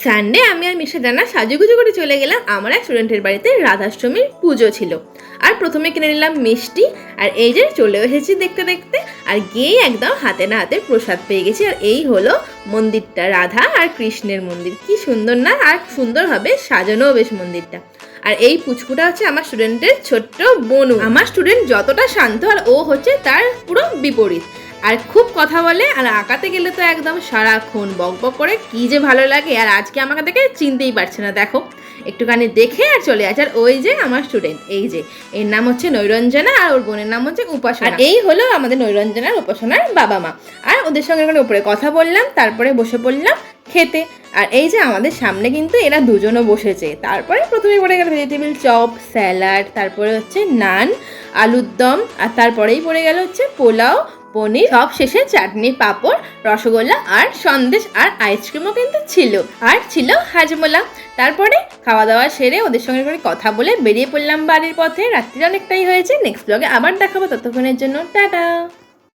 Sunday আমি আর মিশা জানা সাজুগুজু করে চলে গেলাম আমার এক স্টুডেন্টের বাড়িতে। রাধাষ্টমীর পুজো ছিল। আর প্রথমে কিনে নিলাম মিষ্টি, আর এই যে চলে এসেছি দেখতে দেখতে, আর গিয়েই একদম হাতে না হাতে প্রসাদ পেয়ে গেছি। আর এই হলো মন্দিরটা, রাধা আর কৃষ্ণের মন্দির। কি সুন্দর না, আর সুন্দরভাবে সাজানোও বেশ মন্দিরটা। আর এই পুচকুটা হচ্ছে আমার স্টুডেন্টের ছোট্ট বনু। আমার স্টুডেন্ট যতটা শান্ত আর ও হচ্ছে তার পুরো বিপরীত। আর খুব কথা বলে, আর আঁকাতে গেলে তো একদম সারাক্ষণ বক বক করে, কি যে ভালো লাগে। আর আজকে আমাকে দেখে চিনতেই পারছে না, দেখো একটুখানি দেখে আর চলে আসে। আর ওই যে আমার স্টুডেন্ট, এই যে এর নাম হচ্ছে নৈরঞ্জনা, আর ওর বোনের নাম হচ্ছে উপাসনা। আর এই হলো আমাদের নৈরঞ্জনার উপাসনার বাবা মা। আর ওদের সঙ্গে ওখানে উপরে কথা বললাম, তারপরে বসে পড়লাম খেতে। আর এই যে আমাদের সামনে কিন্তু এরা দুজনও বসেছে। তারপরে প্রথমে পড়ে গেল ভেজিটেবিল চপ, স্যালাড, তারপরে হচ্ছে নান, আলুর দম, আর তারপরেই পড়ে গেল হচ্ছে পোলাও, পনির, সব শেষে চাটনি, পাঁপড়, রসগোল্লা আর সন্দেশ, আর আইসক্রিমও কিন্তু ছিল, আর ছিল হাজমোলা। তারপরে খাওয়া দাওয়া সেরে ওদের সঙ্গে করে কথা বলে বেরিয়ে পড়লাম বাড়ির পথে। রাত্রি অনেকটাই হয়েছে। নেক্সট ব্লগে আবার দেখাবো, ততক্ষণের জন্য টাটা।